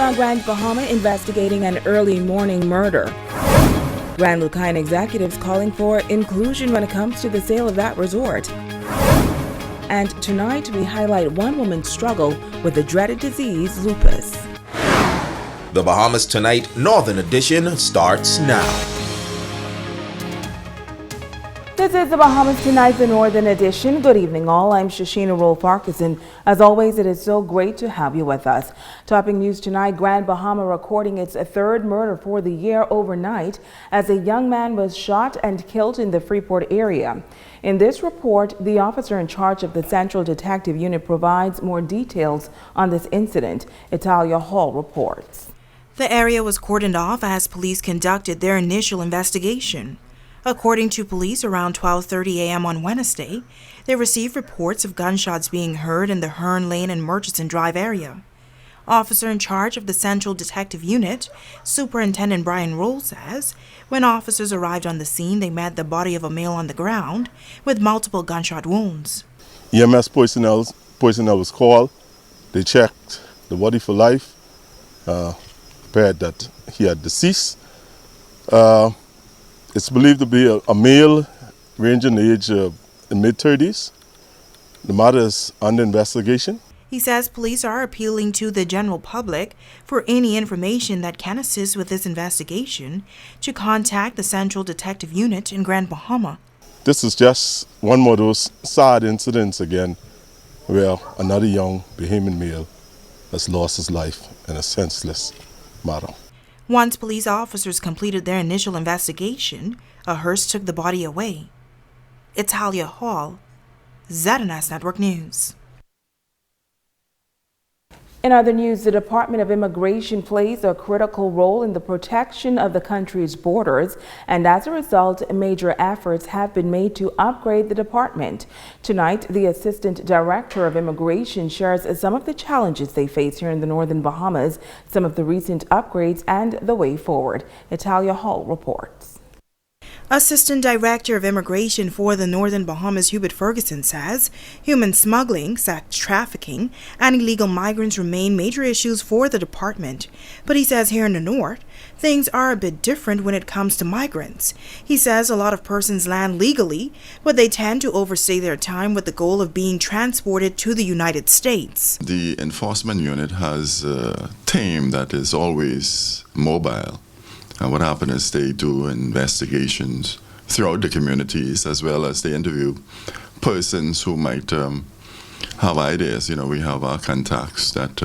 on Grand Bahama investigating an early morning murder. Grand Lucayne executives calling for inclusion when it comes to the sale of that resort. And tonight we highlight one woman's struggle with the dreaded disease lupus. The Bahamas Tonight Northern Edition starts now. This is the Bahamas Tonight, the Northern Edition. Good evening, all. I'm Shashina Roll-Farquharson. As always, it is so great to have you with us. Topping news tonight, Grand Bahama recording its third murder for the year overnight as a young man was shot and killed in the Freeport area. In this report, the officer in charge of the Central Detective Unit provides more details on this incident. Italia Hall reports. The area was cordoned off as police conducted their initial investigation. According to police, around 12:30 a.m. on Wednesday, they received reports of gunshots being heard in the Hearn Lane and Murchison Drive area. Officer in charge of the Central Detective Unit, Superintendent Brian Roll, says when officers arrived on the scene, they met the body of a male on the ground with multiple gunshot wounds. EMS personnel was called. They checked the body for life, prepared that he had deceased. It's believed to be a male ranging in age of the mid-30s. The matter is under investigation. He says police are appealing to the general public for any information that can assist with this investigation to contact the Central Detective Unit in Grand Bahama. This is just one more of those sad incidents again where another young Bahamian male has lost his life in a senseless manner. Once police officers completed their initial investigation, a hearse took the body away. Italia Hall, ZNS Network News. In other news, the Department of Immigration plays a critical role in the protection of the country's borders, and as a result, major efforts have been made to upgrade the department. Tonight, the Assistant Director of Immigration shares some of the challenges they face here in the Northern Bahamas, some of the recent upgrades, and the way forward. Italia Hall reports. Assistant Director of Immigration for the Northern Bahamas, Hubert Ferguson, says human smuggling, sex trafficking, and illegal migrants remain major issues for the department. But he says here in the North, things are a bit different when it comes to migrants. He says a lot of persons land legally, but they tend to overstay their time with the goal of being transported to the United States. The enforcement unit has a team that is always mobile. And what happens is they do investigations throughout the communities, as well as they interview persons who might have ideas. You know, we have our contacts that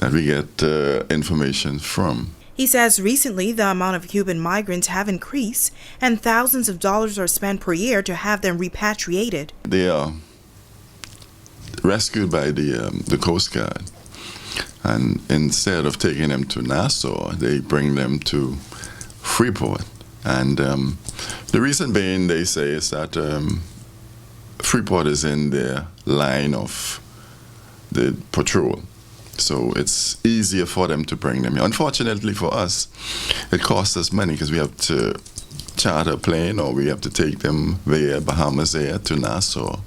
we get information from. He says recently the amount of Cuban migrants have increased and thousands of dollars are spent per year to have them repatriated. They are rescued by the Coast Guard. And instead of taking them to Nassau, they bring them to Freeport. And the reason being, they say, is that Freeport is in their line of the patrol. So it's easier for them to bring them here. Unfortunately for us, it costs us money because we have to charter a plane or we have to take them via Bahamas Air to Nassau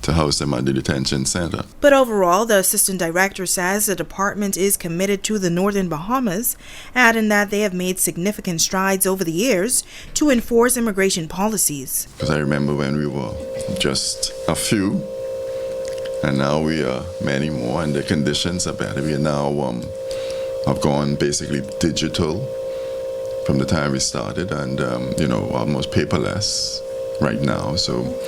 to house them at the detention center. But overall, the assistant director says the department is committed to the Northern Bahamas, adding that they have made significant strides over the years to enforce immigration policies. Because I remember when we were just a few, and now we are many more, and the conditions are better. We are now have gone basically digital from the time we started, and almost paperless right now. So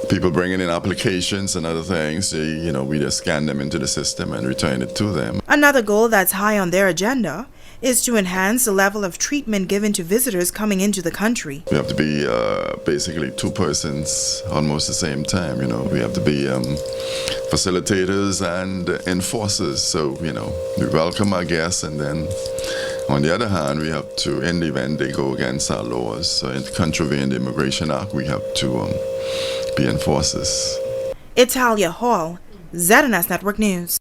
people bringing in applications and other things, we just scan them into the system and return it to them. Another goal that's high on their agenda is to enhance the level of treatment given to visitors coming into the country. We have to be basically two persons almost the same time. We have to be facilitators and enforcers. So, we welcome our guests, and then on the other hand, we have to, in the event they go against our laws, and contravene the Immigration Act, we have to be enforcers. Italia Hall, ZNS Network News.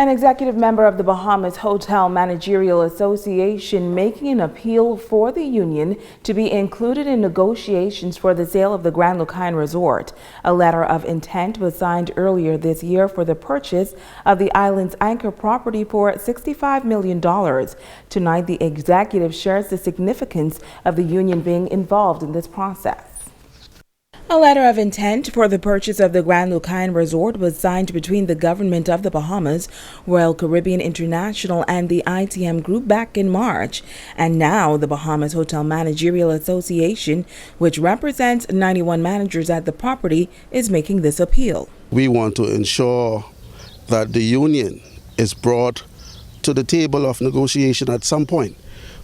An executive member of the Bahamas Hotel Managerial Association making an appeal for the union to be included in negotiations for the sale of the Grand Lucayne Resort. A letter of intent was signed earlier this year for the purchase of the island's anchor property for $65 million. Tonight, the executive shares the significance of the union being involved in this process. A letter of intent for the purchase of the Grand Lucayne Resort was signed between the government of the Bahamas, Royal Caribbean International, and the ITM Group back in March. And now the Bahamas Hotel Managerial Association, which represents 91 managers at the property, is making this appeal. We want to ensure that the union is brought to the table of negotiation at some point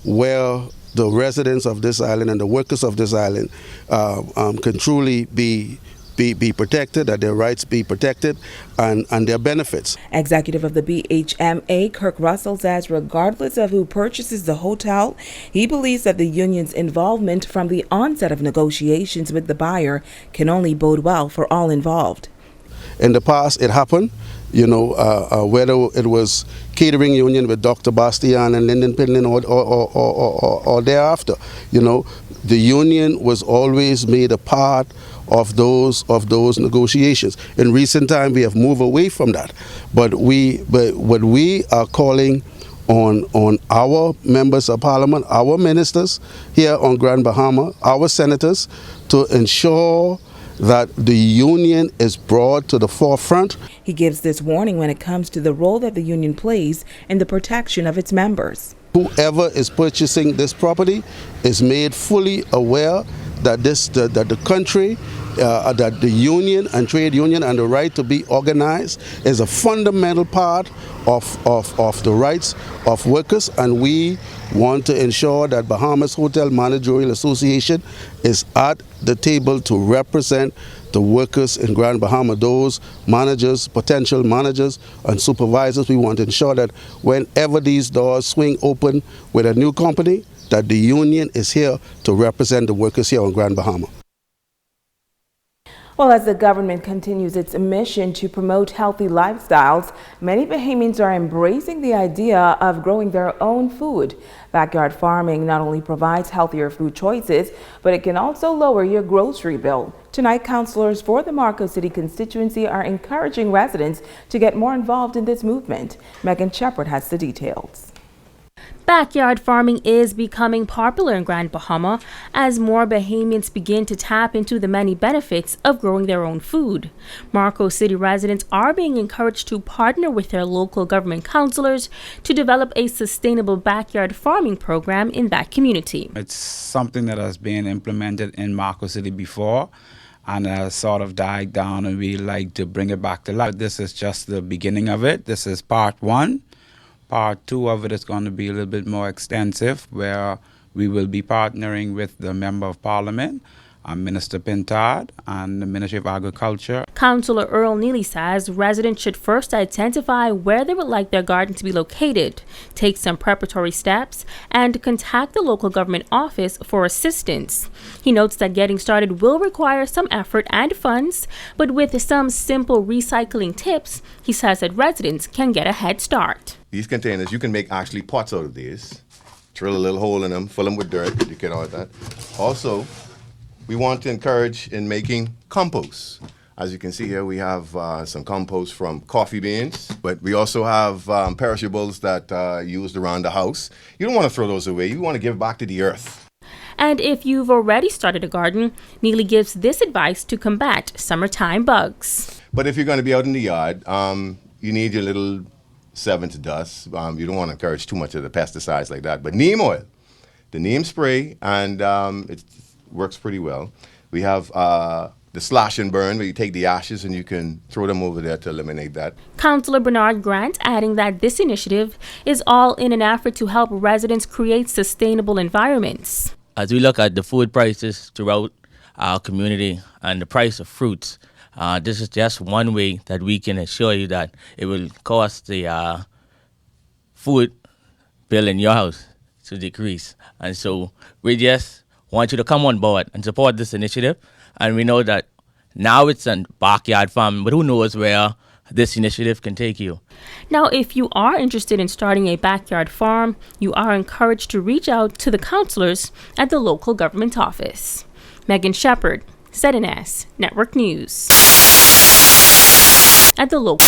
where the residents of this island and the workers of this island can truly be protected, that their rights be protected, and their benefits. Executive of the BHMA, Kirk Russell, says regardless of who purchases the hotel, he believes that the union's involvement from the onset of negotiations with the buyer can only bode well for all involved. In the past, it happened, whether it was catering union with Dr. Bastian and Lyndon Pinlin or thereafter, the union was always made a part of those negotiations. In recent time, we have moved away from that, but what we are calling on our members of parliament, our ministers here on Grand Bahama, our senators, to ensure that the union is brought to the forefront. He gives this warning when it comes to the role that the union plays in the protection of its members. Whoever is purchasing this property is made fully aware that the country, that the union and trade union and the right to be organized is a fundamental part of the rights of workers, and we want to ensure that Bahamas Hotel Managerial Association is at the table to represent the workers in Grand Bahama, those managers, potential managers and supervisors. We want to ensure that whenever these doors swing open with a new company, that the union is here to represent the workers here on Grand Bahama. Well, as the government continues its mission to promote healthy lifestyles, many Bahamians are embracing the idea of growing their own food. Backyard farming not only provides healthier food choices, but it can also lower your grocery bill. Tonight, councillors for the Marco City constituency are encouraging residents to get more involved in this movement. Megan Shepard has the details. Backyard farming is becoming popular in Grand Bahama as more Bahamians begin to tap into the many benefits of growing their own food. Marco City residents are being encouraged to partner with their local government councillors to develop a sustainable backyard farming program in that community. It's something that has been implemented in Marco City before and has sort of died down, and we like to bring it back to life. This is just the beginning of it. This is part one. Part two of it is going to be a little bit more extensive, where we will be partnering with the Member of Parliament, Minister Pintard, and the Ministry of Agriculture. Councillor Earl Neely says residents should first identify where they would like their garden to be located, take some preparatory steps, and contact the local government office for assistance. He notes that getting started will require some effort and funds, but with some simple recycling tips, he says that residents can get a head start. These containers, you can make actually pots out of these. Drill a little hole in them, fill them with dirt, you get all that. Also, we want to encourage in making compost. As you can see here, we have some compost from coffee beans, but we also have perishables that are used around the house. You don't want to throw those away. You want to give back to the earth. And if you've already started a garden, Neely gives this advice to combat summertime bugs. But if you're going to be out in the yard, you need your little sevens dust. You don't want to encourage too much of the pesticides like that. But neem oil, the neem spray, and it works pretty well. We have the slash and burn, where you take the ashes and you can throw them over there to eliminate that. Councillor Bernard Grant adding that this initiative is all in an effort to help residents create sustainable environments. As we look at the food prices throughout our community and the price of fruits, this is just one way that we can assure you that it will cost the food bill in your house to decrease. And so we just want you to come on board and support this initiative. And we know that now it's a backyard farm, but who knows where this initiative can take you. Now, if you are interested in starting a backyard farm, you are encouraged to reach out to the counselors at the local government office. Megan Shepard, ZNS Network News. At the local